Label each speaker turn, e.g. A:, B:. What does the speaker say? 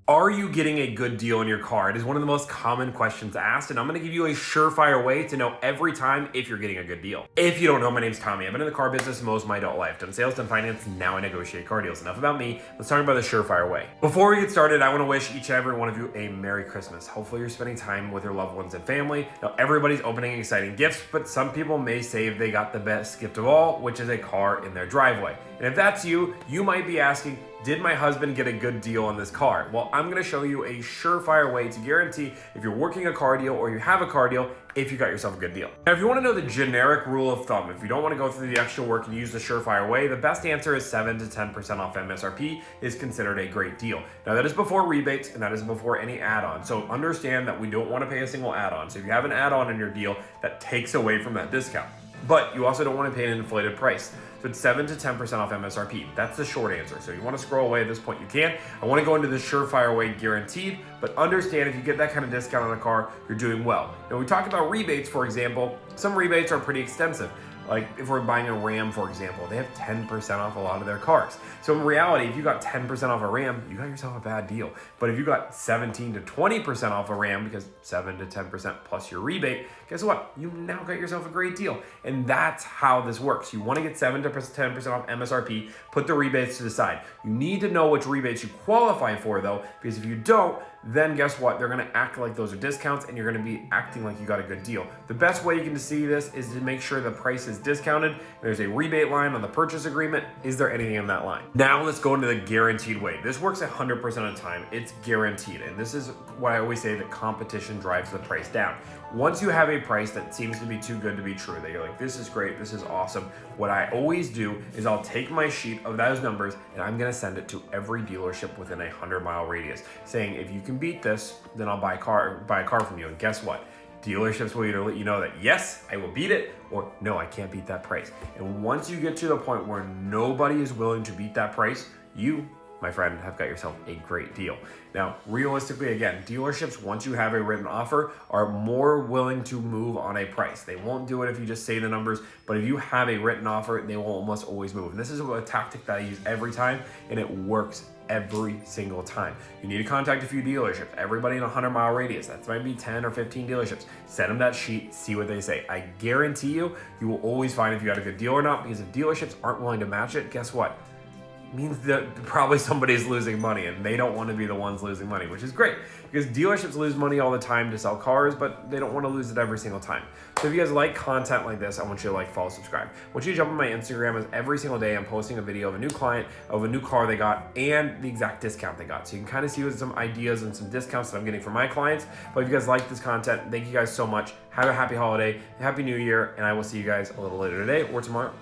A: Are you getting a good deal in your car? It is one of the most common questions asked, and I'm gonna give you a surefire way to know every time if you're getting a good deal. If you don't know, my name's Tommy. I've been in the car business most of my adult life, done sales, done finance, and now I negotiate car deals. Enough about me, let's talk about the surefire way. Before we get started, I wanna wish each and every one of you a Merry Christmas. Hopefully you're spending time with your loved ones and family. Now, everybody's opening exciting gifts, but some people may say they got the best gift of all, which is a car in their driveway. And if that's you, you might be asking, did my husband get a good deal on this car? Well, I'm gonna show you a surefire way to guarantee if you're working a car deal or you have a car deal, if you got yourself a good deal. Now, if you wanna know the generic rule of thumb, if you don't wanna go through the extra work and use the surefire way, the best answer is 7 to 10% off MSRP is considered a great deal. Now, that is before rebates and that is before any add-on. So understand that we don't wanna pay a single add-on. So if you have an add-on in your deal, that takes away from that discount. But you also don't want to pay an inflated price. So it's 7 to 10% off MSRP. That's the short answer. So you want to scroll away at this point, you can. I want to go into the surefire way guaranteed, but understand if you get that kind of discount on a car, you're doing well. Now we talked about rebates, for example. Some rebates are pretty extensive. Like if we're buying a Ram, for example, they have 10% off a lot of their cars. So in reality, if you got 10% off a Ram, you got yourself a bad deal. But if you got 17 to 20% off a Ram, because 7 to 10% plus your rebate, guess what? You now got yourself a great deal. And that's how this works. You want to get 7 to 10% off MSRP, put the rebates to the side. You need to know which rebates you qualify for though, because if you don't, then guess what? They're gonna act like those are discounts and you're gonna be acting like you got a good deal. The best way you can see this is to make sure the price is discounted. There's a rebate line on the purchase agreement. Is there anything in that line? Now let's go into the guaranteed way. This works 100% of the time. It's guaranteed. And this is why I always say that competition drives the price down. Once you have a price that seems to be too good to be true, that you're like, this is great, this is awesome, what I always do is I'll take my sheet of those numbers and I'm gonna send it to every dealership within a 100-mile radius, saying if you can beat this, then I'll buy a car from you. And guess what? Dealerships will either let you know that yes, I will beat it, or no, I can't beat that price. And once you get to the point where nobody is willing to beat that price, you, my friend, have got yourself a great deal. Now, realistically, again, dealerships, once you have a written offer, are more willing to move on a price. They won't do it if you just say the numbers, but if you have a written offer, they will almost always move. And this is a tactic that I use every time, and it works every single time. You need to contact a few dealerships, everybody in a 100-mile radius. That might be 10 or 15 dealerships. Send them that sheet, see what they say. I guarantee you, you will always find if you got a good deal or not, because if dealerships aren't willing to match it, guess what? Means that probably somebody's losing money and they don't want to be the ones losing money, which is great because dealerships lose money all the time to sell cars, but they don't want to lose it every single time. So if you guys like content like this, I want you to like, follow, subscribe. I want you to jump on my Instagram, as every single day I'm posting a video of a new client, of a new car they got, and the exact discount they got. So you can kind of see some ideas and some discounts that I'm getting from my clients. But if you guys like this content, thank you guys so much. Have a happy holiday, happy new year, and I will see you guys a little later today or tomorrow.